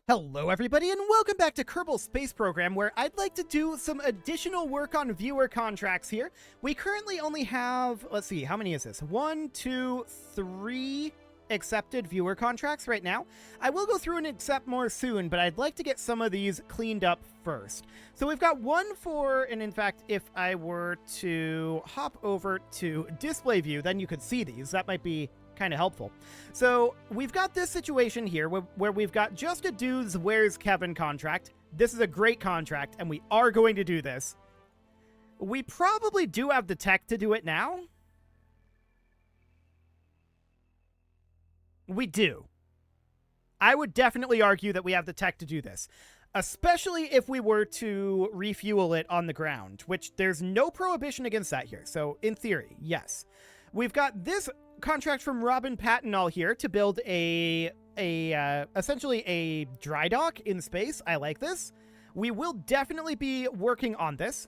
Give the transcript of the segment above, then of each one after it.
Hello everybody and welcome back to Kerbal Space Program, where I'd like to do some additional work on viewer contracts here. We currently only have, let's see, how many is this? 1, 2, 3 accepted viewer contracts right now. I will go through and accept more soon, but I'd like to get some of these cleaned up first. So we've got one for, and in fact, if I were to hop over to display view, then you could see these. That might be kind of helpful. So we've got this situation here where we've got just a dude's Where's Kevin contract. This is a great contract, and we are going to do this. We probably do have the tech to do it now. We do. I would definitely argue that we have the tech to do this, especially if we were to refuel it on the ground, which there's no prohibition against that here. So in theory, yes. We've got this contract from Robin Pattenall here to build essentially a dry dock in space. I like this. We will definitely be working on this.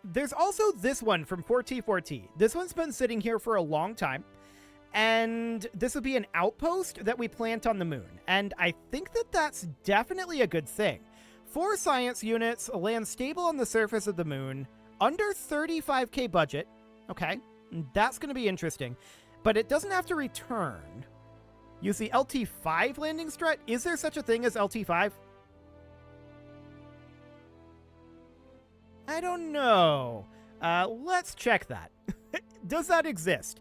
There's also this one from 4T4T. This one's been sitting here for a long time, and this would be an outpost that we plant on the moon. And I think that that's definitely a good thing. 4 science units, land stable on the surface of the moon, under 35k budget. Okay. That's going to be interesting, but it doesn't have to return. Use the LT5 landing strut. Is there such a thing as LT5? I don't know. Let's check that. Does that exist?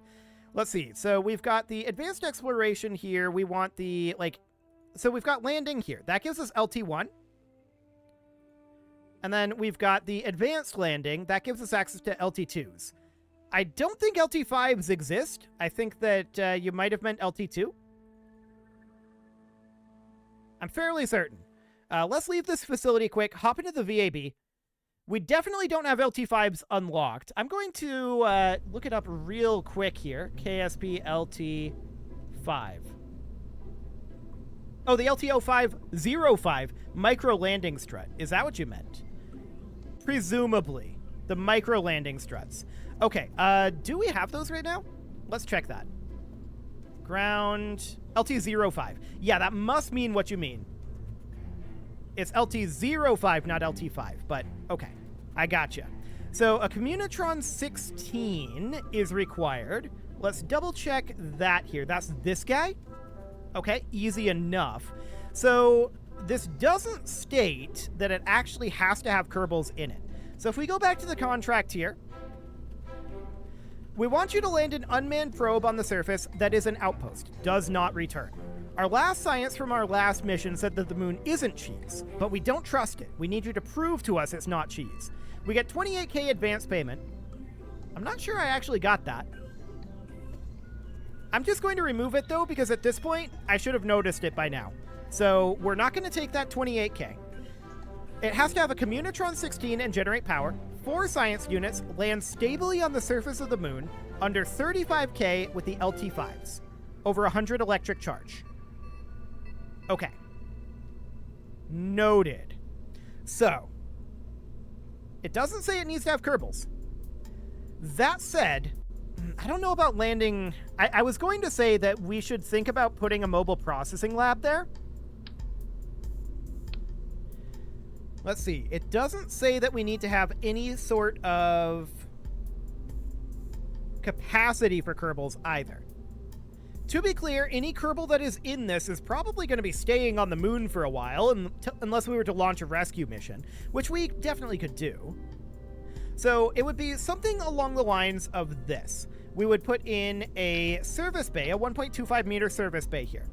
Let's see. So we've got the advanced exploration here. We want the, so we've got landing here. That gives us LT1. And then we've got the advanced landing. That gives us access to LT2s. I don't think LT5s exist. I think that you might have meant LT2. I'm fairly certain. Let's leave this facility quick, hop into the VAB. We definitely don't have LT5s unlocked. I'm going to look it up real quick here. KSP LT5. Oh, the LT0505 micro landing strut. Is that what you meant? Presumably. The micro landing struts. Okay, do we have those right now? Let's check that. Ground LT05. Yeah, that must mean what you mean. It's LT05, not LT5, but okay. I gotcha. So a Communitron 16 is required. Let's double check that here. That's this guy. Okay, easy enough. So this doesn't state that it actually has to have Kerbals in it. So if we go back to the contract here, we want you to land an unmanned probe on the surface that is an outpost. Does not return. Our last science from our last mission said that the moon isn't cheese, but we don't trust it. We need you to prove to us it's not cheese. We get 28k advance payment. I'm not sure I actually got that. I'm just going to remove it though, because at this point, I should have noticed it by now. So we're not going to take that 28k. It has to have a Communitron 16 and generate power. 4 science units, land stably on the surface of the moon, under 35k with the LT5s. Over 100 electric charge. Okay. Noted. So, it doesn't say it needs to have Kerbals. That said, I don't know about landing. I was going to say that we should think about putting a mobile processing lab there. Let's see. It doesn't say that we need to have any sort of capacity for Kerbals either. To be clear, any Kerbal that is in this is probably going to be staying on the moon for a while, unless we were to launch a rescue mission, which we definitely could do. So it would be something along the lines of this. We would put in a service bay, a 1.25 meter service bay here.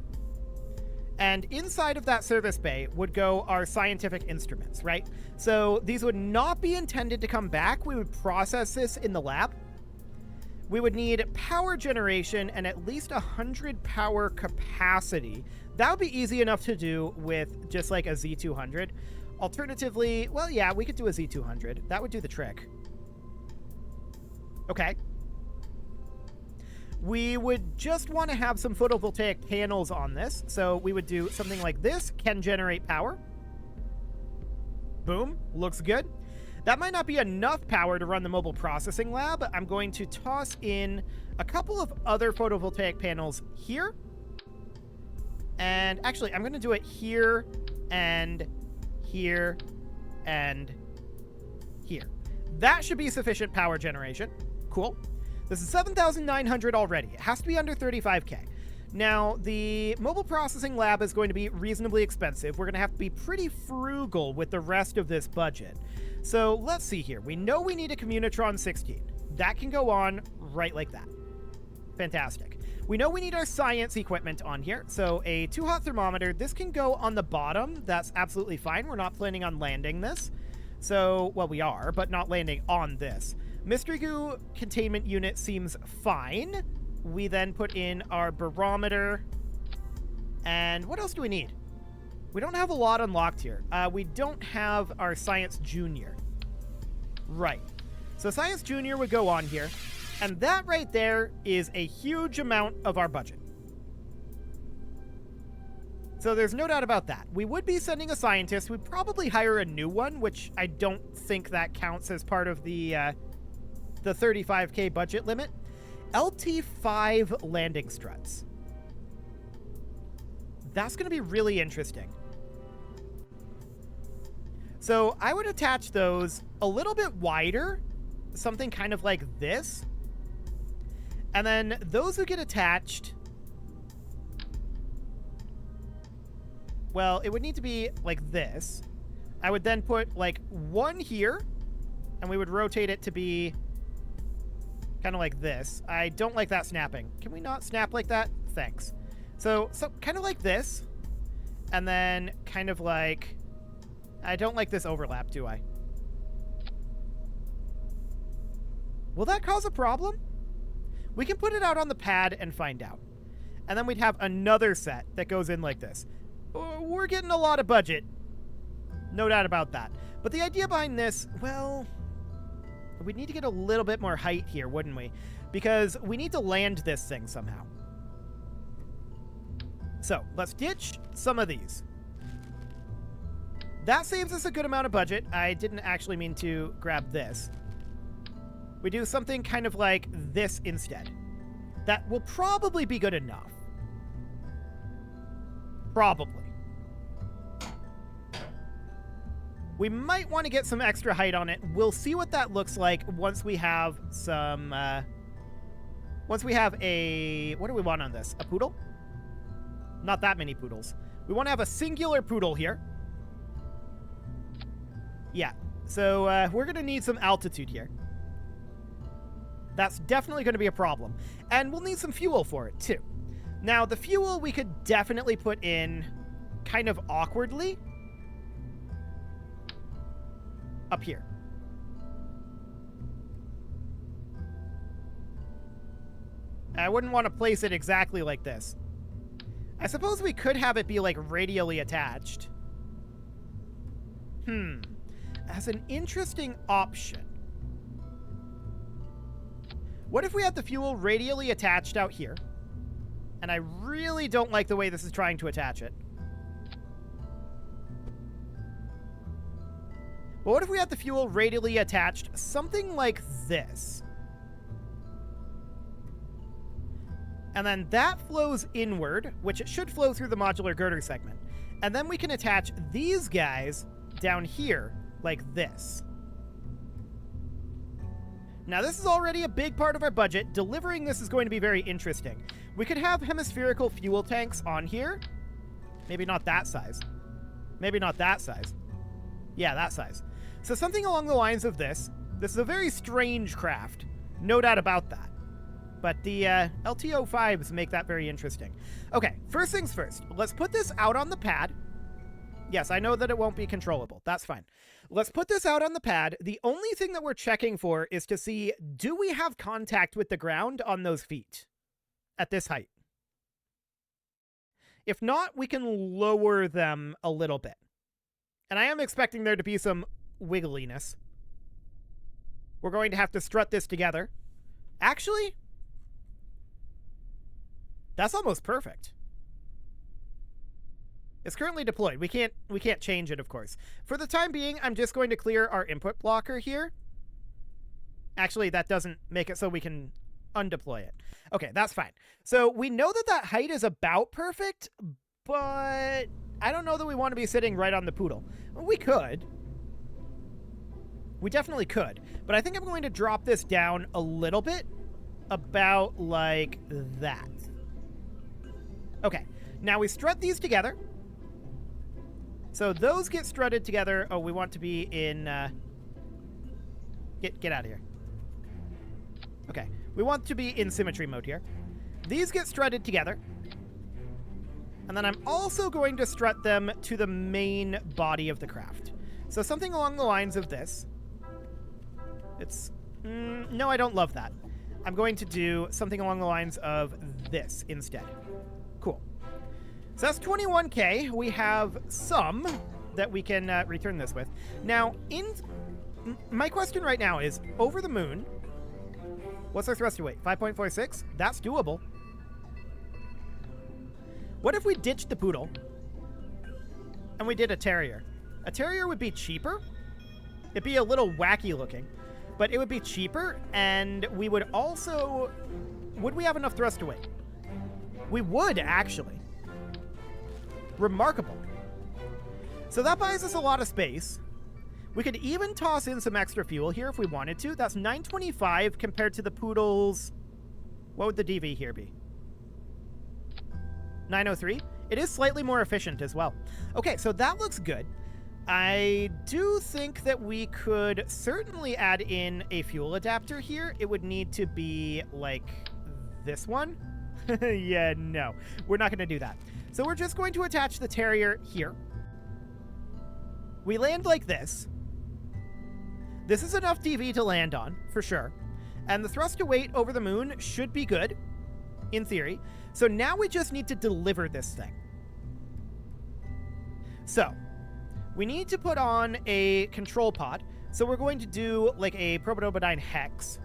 And inside of that service bay would go our scientific instruments, right? So these would not be intended to come back. We would process this in the lab. We would need power generation and at least 100 power capacity. That would be easy enough to do with just like a Z200. Alternatively, well, yeah, we could do a Z200. That would do the trick. Okay. We would just want to have some photovoltaic panels on this. So we would do something like this, can generate power. Boom, looks good. That might not be enough power to run the mobile processing lab. I'm going to toss in a couple of other photovoltaic panels here. And actually, I'm going to do it here and here and here. That should be sufficient power generation. Cool. This is 7,900 already. It has to be under 35K. Now, the mobile processing lab is going to be reasonably expensive. We're going to have to be pretty frugal with the rest of this budget. So let's see here. We know we need a Communitron 16. That can go on right like that. Fantastic. We know we need our science equipment on here. So a 2-hot thermometer. This can go on the bottom. That's absolutely fine. We're not planning on landing this. So, well, we are, but not landing on this. Mystery Goo containment unit seems fine. We then put in our barometer. And what else do we need? We don't have a lot unlocked here. We don't have our Science Junior. Right. So Science Junior would go on here. And that right there is a huge amount of our budget. So there's no doubt about that. We would be sending a scientist. We'd probably hire a new one, which I don't think that counts as part of the 35K budget limit. LT5 landing struts. That's going to be really interesting. So I would attach those a little bit wider, something kind of like this. And then those would get attached. Well, it would need to be like this. I would then put like one here, and we would rotate it to be kind of like this. I don't like that snapping. Can we not snap like that? Thanks. So kind of like this, and then kind of like, I don't like this overlap, do I? Will that cause a problem? We can put it out on the pad and find out. And then we'd have another set that goes in like this. We're getting a lot of budget. No doubt about that. But the idea behind this, well, we'd need to get a little bit more height here, wouldn't we? Because we need to land this thing somehow. So let's ditch some of these. That saves us a good amount of budget. I didn't actually mean to grab this. We do something kind of like this instead. That will probably be good enough. Probably. We might want to get some extra height on it. We'll see what that looks like once we have some, once we have a, what do we want on this? A poodle? Not that many poodles. We want to have a singular poodle here. Yeah, so we're going to need some altitude here. That's definitely going to be a problem. And we'll need some fuel for it, too. Now, the fuel we could definitely put in kind of awkwardly up here. I wouldn't want to place it exactly like this. I suppose we could have it be, like, radially attached. As an interesting option. What if we had the fuel radially attached out here? And I really don't like the way this is trying to attach it. But what if we had the fuel radially attached something like this? And then that flows inward, which it should flow through the modular girder segment. And then we can attach these guys down here like this. Now, this is already a big part of our budget. Delivering this is going to be very interesting. We could have hemispherical fuel tanks on here. Maybe not that size. Maybe not that size. Yeah, that size. So something along the lines of this. This is a very strange craft. No doubt about that. But the LTO5s make that very interesting. Okay, first things first. Let's put this out on the pad. Yes, I know that it won't be controllable. That's fine. Let's put this out on the pad. The only thing that we're checking for is to see, do we have contact with the ground on those feet at this height? If not, we can lower them a little bit. And I am expecting there to be some wiggliness. We're going to have to strut this together. Actually, that's almost perfect. It's currently deployed. We can't change it, of course. For the time being, I'm just going to clear our input blocker here. Actually, that doesn't make it so we can undeploy it. Okay, that's fine. So we know that that height is about perfect, but I don't know that we want to be sitting right on the poodle. We could. We definitely could. But I think I'm going to drop this down a little bit, about like that. Okay, now we strut these together. So those get strutted together. Oh, we want to be in... Get out of here. Okay, we want to be in symmetry mode here. These get strutted together. And then I'm also going to strut them to the main body of the craft. So something along the lines of this. It's... no, I don't love that. I'm going to do something along the lines of this instead. Cool. So that's 21K. We have some that we can return this with. Now, my question right now is, over the moon, what's our thrust to weight? 5.46? That's doable. What if we ditched the poodle and we did a terrier? A terrier would be cheaper. It'd be a little wacky looking, but it would be cheaper, and we would also... Would we have enough thrust to weight? We would, actually. Remarkable. So that buys us a lot of space. We could even toss in some extra fuel here if we wanted to. That's 925 compared to the poodle's... What would the DV here be? 903? It is slightly more efficient as well. Okay, so that looks good. I do think that we could certainly add in a fuel adapter here. It would need to be like this one. Yeah, no. We're not going to do that. So we're just going to attach the Terrier here. We land like this. This is enough DV to land on, for sure. And the thrust to weight over the moon should be good, in theory. So now we just need to deliver this thing. So, we need to put on a control pod. So we're going to do like a Protobodyne Hex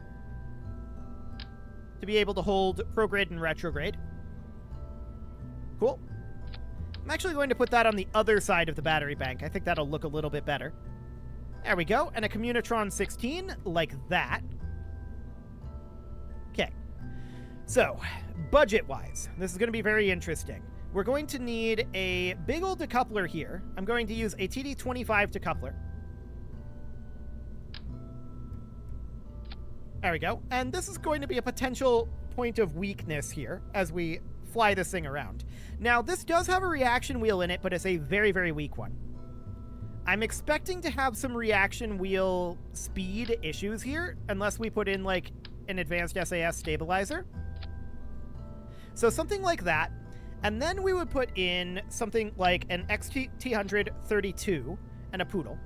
to be able to hold prograde and retrograde. Cool. I'm actually going to put that on the other side of the battery bank. I think that'll look a little bit better. There we go. And a Communitron 16, like that. Okay. So, budget-wise, this is going to be very interesting. We're going to need a big old decoupler here. I'm going to use a TD25 decoupler. There we go. And this is going to be a potential point of weakness here as we fly this thing around. Now, this does have a reaction wheel in it, but it's a very, very weak one. I'm expecting to have some reaction wheel speed issues here, unless we put in, like, an advanced SAS stabilizer. So something like that. And then we would put in something like an XT100 32 and a poodle.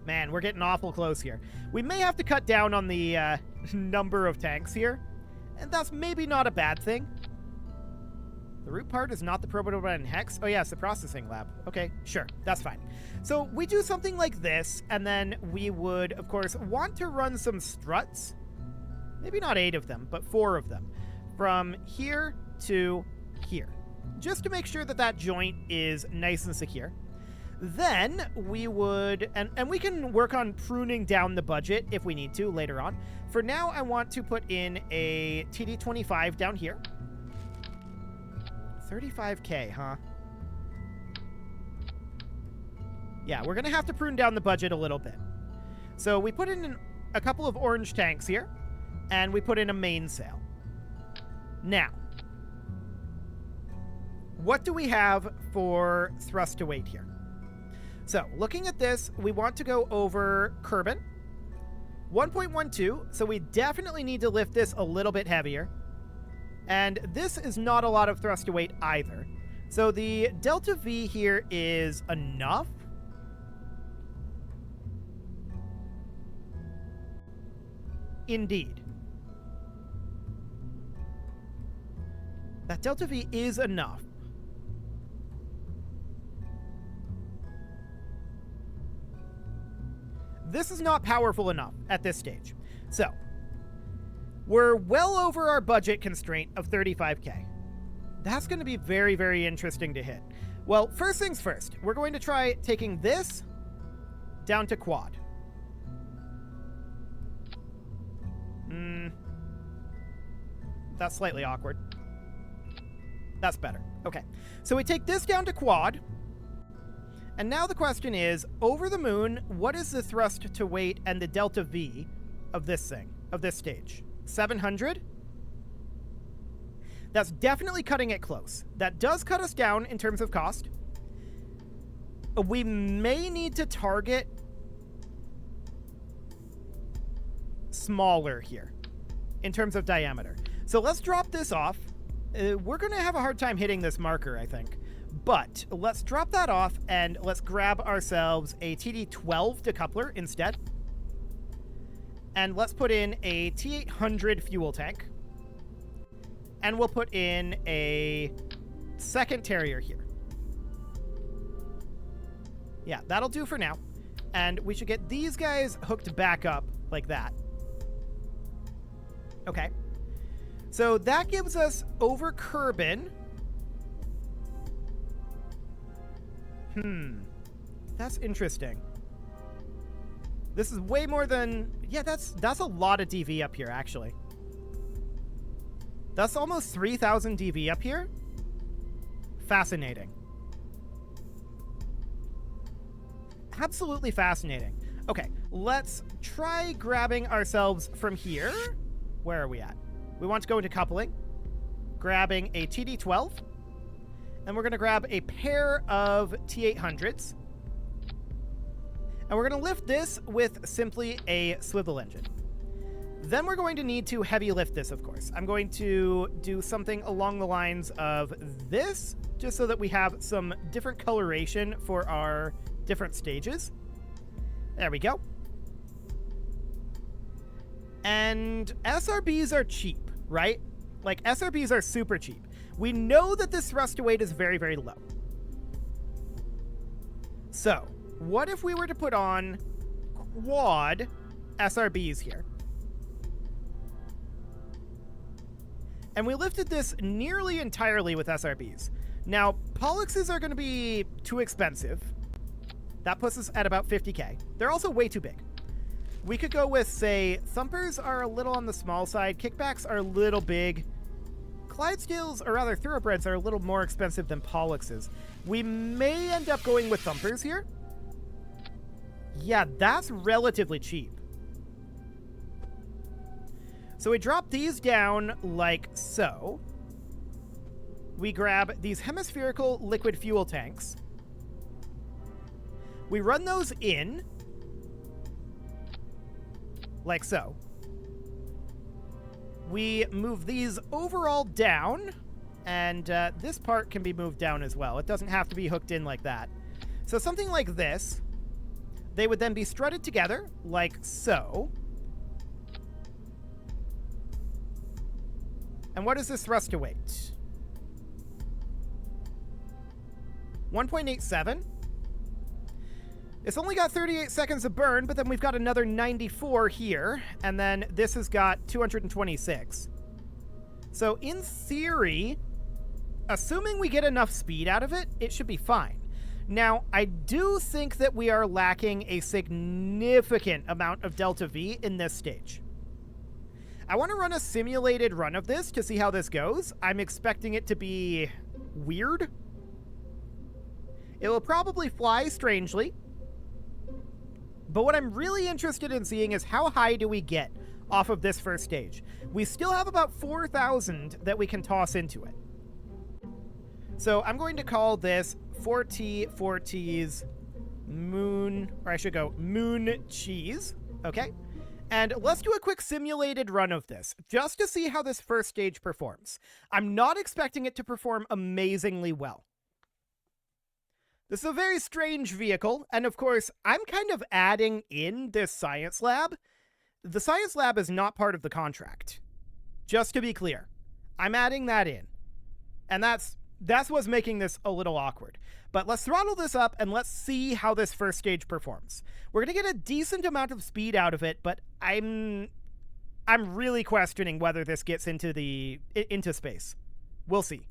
Man, we're getting awful close here. We may have to cut down on the number of tanks here, and that's maybe not a bad thing. The root part is not the Protobodyne Hex. Oh, yeah, it's the processing lab. Okay, sure, that's fine. So we do something like this, and then we would, of course, want to run some struts. Maybe not 8 of them, but 4 of them. From here to here, just to make sure that that joint is nice and secure. Then we would, and we can work on pruning down the budget if we need to later on. For now, I want to put in a TD25 down here. 35K, huh? Yeah, we're going to have to prune down the budget a little bit. So we put in a couple of orange tanks here, and we put in a mainsail. Now, what do we have for thrust to weight here? So, looking at this, we want to go over Kerbin. 1.12, so we definitely need to lift this a little bit heavier. And this is not a lot of thrust to weight either. So the delta V here is enough. Indeed. That delta V is enough. This is not powerful enough at this stage. So, we're well over our budget constraint of 35K. That's going to be very, very interesting to hit. Well, first things first, we're going to try taking this down to quad. That's slightly awkward. That's better. Okay. So we take this down to quad. And now the question is, over the moon, what is the thrust to weight and the delta V of this thing, of this stage? 700? That's definitely cutting it close. That does cut us down in terms of cost. We may need to target smaller here in terms of diameter. So let's drop this off. We're going to have a hard time hitting this marker, I think. But let's drop that off and let's grab ourselves a TD12 decoupler instead. And let's put in a T800 fuel tank. And we'll put in a second Terrier here. Yeah, that'll do for now. And we should get these guys hooked back up like that. Okay. So that gives us over Kerbin. That's interesting. This is way more than... Yeah, that's a lot of DV up here, actually. That's almost 3,000 DV up here. Fascinating. Absolutely fascinating. Okay, let's try grabbing ourselves from here. Where are we at? We want to go into coupling. Grabbing a TD12. And we're going to grab a pair of T800s. And we're going to lift this with simply a swivel engine. Then we're going to need to heavy lift this, of course. I'm going to do something along the lines of this, just so that we have some different coloration for our different stages. There we go. And SRBs are cheap, right? Like, SRBs are super cheap. We know that this thrust to weight is very, very low. So, what if we were to put on quad SRBs here? And we lifted this nearly entirely with SRBs. Now, Polluxes are going to be too expensive. That puts us at about 50k. They're also way too big. We could go with, say, Thumpers are a little on the small side. Kickbacks are a little big. Clydesdales, or rather Thoroughbreds, are a little more expensive than Polluxes. We may end up going with Thumpers here. Yeah, that's relatively cheap. So we drop these down like so. We grab these hemispherical liquid fuel tanks. We run those in like so. We move these overall down, and this part can be moved down as well. It doesn't have to be hooked in like that. So something like this. They would then be strutted together like so. And what is this thrust to weight? 1.87. It's only got 38 seconds of burn, but then we've got another 94 here, and then this has got 226. So in theory, assuming we get enough speed out of it, it should be fine. Now, I do think that we are lacking a significant amount of delta V in this stage. I want to run a simulated run of this to see how this goes. I'm expecting it to be weird. It will probably fly strangely. But what I'm really interested in seeing is how high do we get off of this first stage. We still have about 4,000 that we can toss into it. So I'm going to call this 4T's moon, or I should go moon cheese. Okay. And let's do a quick simulated run of this, just to see how this first stage performs. I'm not expecting it to perform amazingly well. This is a very strange vehicle, and of course, I'm kind of adding in this science lab. The science lab is not part of the contract. Just to be clear, I'm adding that in. And that's what's making this a little awkward. But let's throttle this up and let's see how this first stage performs. We're going to get a decent amount of speed out of it, but I'm really questioning whether this gets into space. We'll see.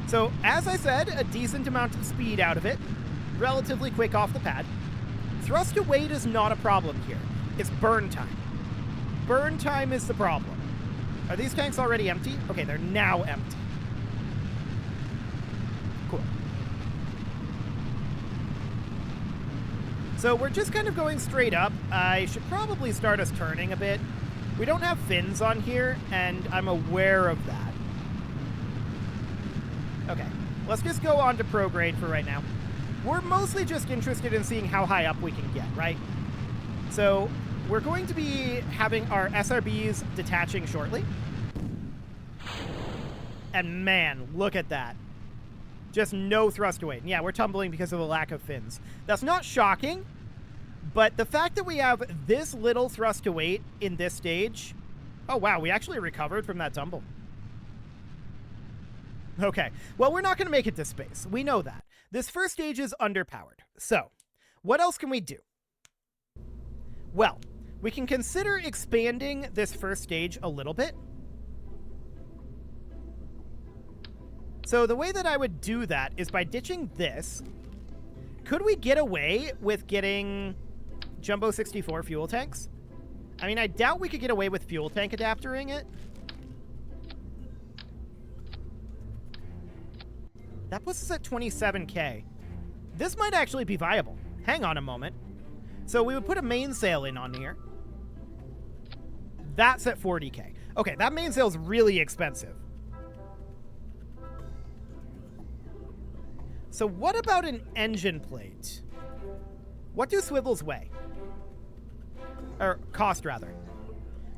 So, as I said, a decent amount of speed out of it. Relatively quick off the pad. Thrust to weight is not a problem here. It's burn time. Burn time is the problem. Are these tanks already empty? Okay, they're now empty. Cool. So we're just kind of going straight up. I should probably start us turning a bit. We don't have fins on here, and I'm aware of that. Okay, let's just go on to prograde for right now. We're mostly just interested in seeing how high up we can get, right? So we're going to be having our SRBs detaching shortly. And man, look at that. Just no thrust to weight. Yeah, we're tumbling because of the lack of fins. That's not shocking, but the fact that we have this little thrust to weight in this stage... Oh, wow, we actually recovered from that tumble. Okay, well, we're not going to make it to space. We know that. This first stage is underpowered. So, what else can we do? Well, we can consider expanding this first stage a little bit. So the way that I would do that is by ditching this. Could we get away with getting Jumbo 64 fuel tanks? I mean, I doubt we could get away with fuel tank adaptering it. That puts us at 27K. This might actually be viable. Hang on a moment. So we would put a mainsail in on here. That's at 40K. Okay, that mainsail is really expensive. So what about an engine plate? What do swivels weigh? Or cost, rather.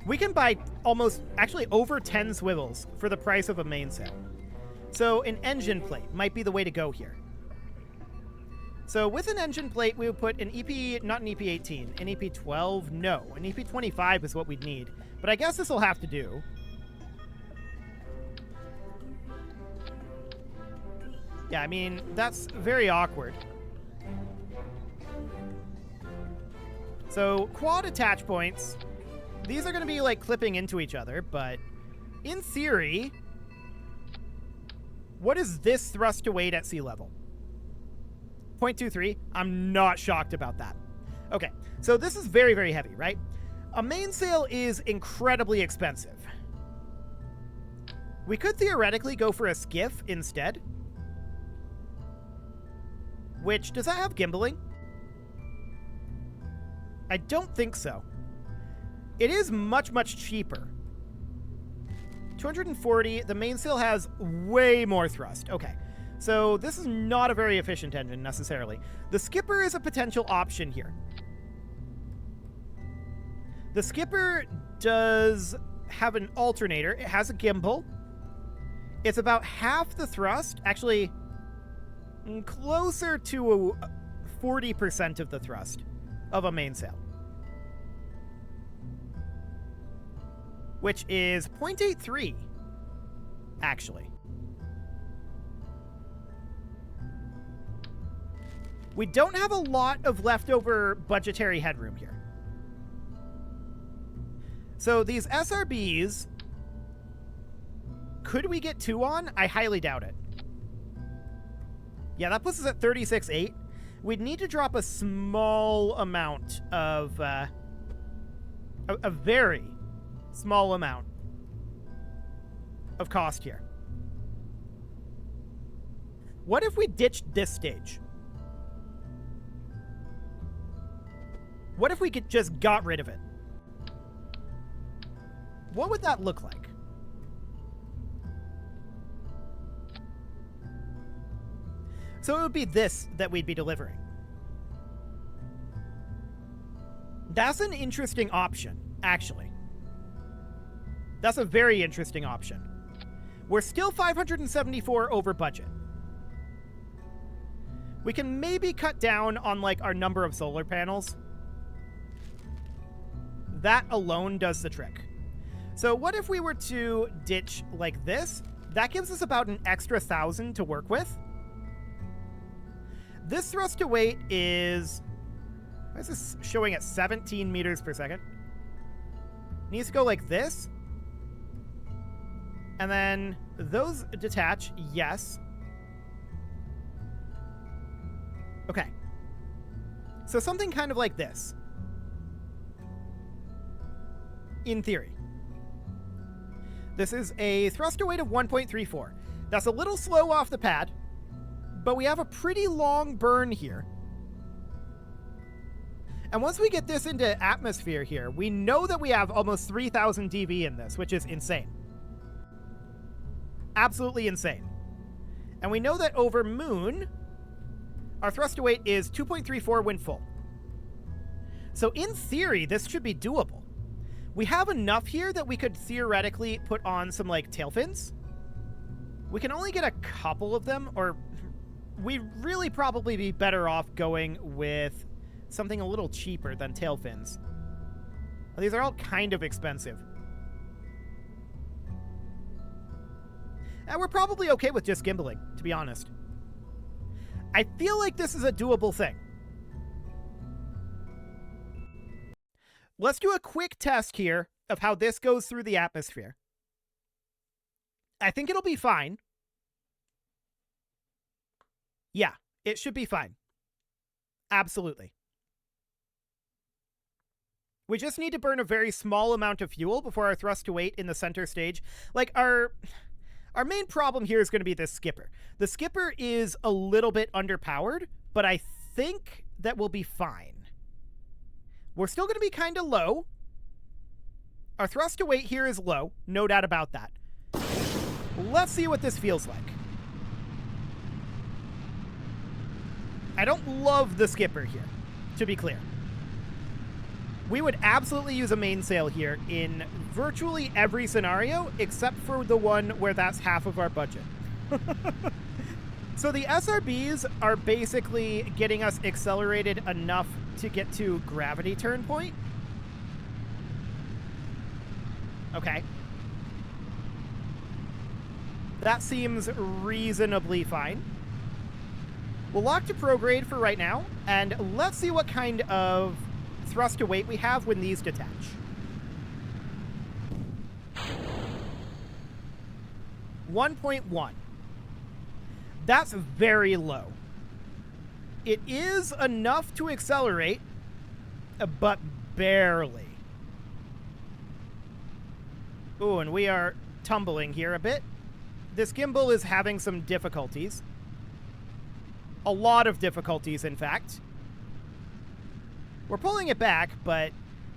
We can buy almost, actually over 10 swivels for the price of a mainsail. So an engine plate might be the way to go here. So with an engine plate, we would put an EP, not an EP18, an EP12, no, an EP25 is what we'd need. But I guess this will have to do. Yeah, I mean, that's very awkward. So quad attach points, these are going to be like clipping into each other, but in theory, what is this thrust to weight at sea level? 0.23. I'm not shocked about that. Okay, so this is very, very heavy, right? A mainsail is incredibly expensive. We could theoretically go for a skiff instead. Which, does that have gimbaling? I don't think so. It is much, much cheaper. 240, the mainsail has way more thrust. Okay, so this is not a very efficient engine necessarily. The skipper is a potential option here. The skipper does have an alternator. It has a gimbal. It's about half the thrust, actually closer to 40% of the thrust of a mainsail. Which is 0.83, actually. We don't have a lot of leftover budgetary headroom here. So these SRBs, could we get 2 on? I highly doubt it. Yeah, that puts us at 36.8. We'd need to drop a small amount of, a very small amount of cost here. What if we ditched this stage? What if we could just got rid of it? What would that look like? So it would be this that we'd be delivering. That's an interesting option, actually. That's a very interesting option. We're still 574 over budget. We can maybe cut down on like our number of solar panels. That alone does the trick. So what if we were to ditch like this? That gives us about an extra 1,000 to work with. This thrust to weight is... Why is this showing at 17 meters per second? Needs to go like this. And then those detach, yes. Okay. So something kind of like this. In theory. This is a thruster weight of 1.34. That's a little slow off the pad, but we have a pretty long burn here. And once we get this into atmosphere here, we know that we have almost 3,000 dB in this, which is insane. Absolutely insane. And we know that over moon, our thruster weight is 2.34 when full. So in theory, this should be doable. We have enough here that we could theoretically put on some, like, tail fins. We can only get a couple of them, or we'd really probably be better off going with something a little cheaper than tail fins. These are all kind of expensive. And we're probably okay with just gimbaling, to be honest. I feel like this is a doable thing. Let's do a quick test here of how this goes through the atmosphere. I think it'll be fine. Yeah, it should be fine. Absolutely. We just need to burn a very small amount of fuel before our thrust to weight in the center stage. Like, our main problem here is going to be this skipper. The skipper is a little bit underpowered, but I think that we'll be fine. We're still going to be kind of low. Our thrust to weight here is low, no doubt about that. Let's see what this feels like. I don't love the skipper here, to be clear. We would absolutely use a mainsail here in virtually every scenario, except for the one where that's half of our budget. So the SRBs are basically getting us accelerated enough to get to gravity turn point. Okay. That seems reasonably fine. We'll lock to prograde for right now, and let's see what kind of thrust to weight we have when these detach. .1. That's very low. It is enough to accelerate, but barely. Ooh, and we are tumbling here a bit. This gimbal is having some difficulties. A lot of difficulties, in fact. We're pulling it back, but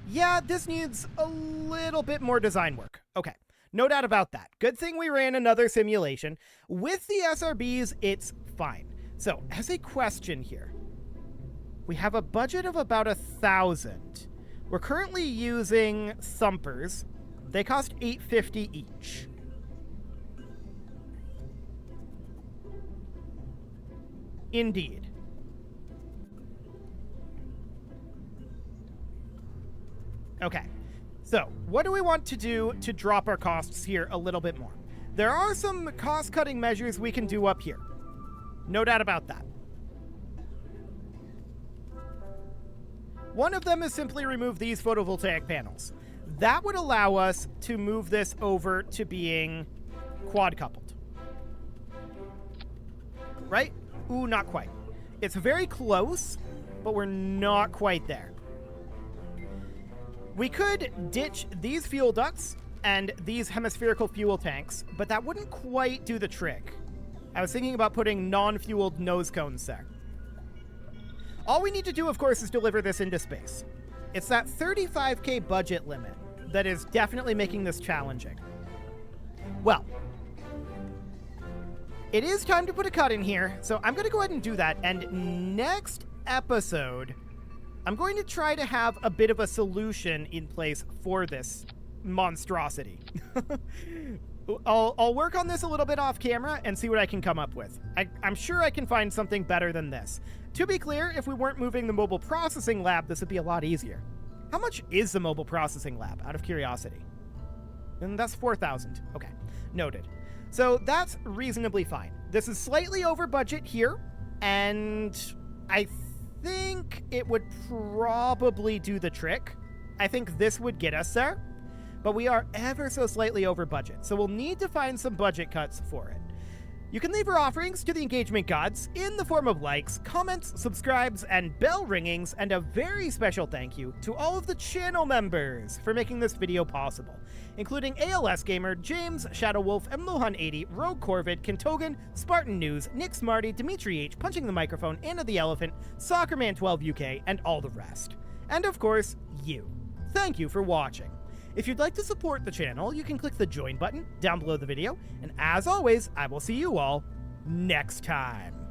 yeah, this needs a little bit more design work. Okay, no doubt about that. Good thing we ran another simulation. With the SRBs, it's fine. So, as a question here, we have a budget of about 1,000. We're currently using thumpers. They cost $850 each. Indeed. Okay, so what do we want to do to drop our costs here a little bit more? There are some cost-cutting measures we can do up here. No doubt about that. One of them is simply remove these photovoltaic panels. That would allow us to move this over to being quad-coupled. Right? Ooh, not quite. It's very close, but we're not quite there. We could ditch these fuel ducts and these hemispherical fuel tanks, but that wouldn't quite do the trick. I was thinking about putting non-fueled nose cones there. All we need to do, of course, is deliver this into space. It's that 35K budget limit that is definitely making this challenging. Well, it is time to put a cut in here, so I'm going to go ahead and do that, and next episode, I'm going to try to have a bit of a solution in place for this monstrosity. I'll work on this a little bit off camera and see what I can come up with. I'm sure I can find something better than this. To be clear, if we weren't moving the mobile processing lab, this would be a lot easier. How much is the mobile processing lab, out of curiosity? And that's 4,000. Okay, noted. So that's reasonably fine. This is slightly over budget here, and I think it would probably do the trick. I think this would get us there, but we are ever so slightly over budget, so we'll need to find some budget cuts for it. You can leave your offerings to the engagement gods in the form of likes, comments, subscribes, and bell ringings, and a very special thank you to all of the channel members for making this video possible, including ALS Gamer, James, Shadowwolf, Mlohan80, Rogue Corvid, Kentogan, Spartan News, Nick Smarty, Dimitri H, Punching the Microphone, Anna the Elephant, Soccerman12 UK, and all the rest. And of course, you. Thank you for watching. If you'd like to support the channel, you can click the join button down below the video, and as always, I will see you all next time.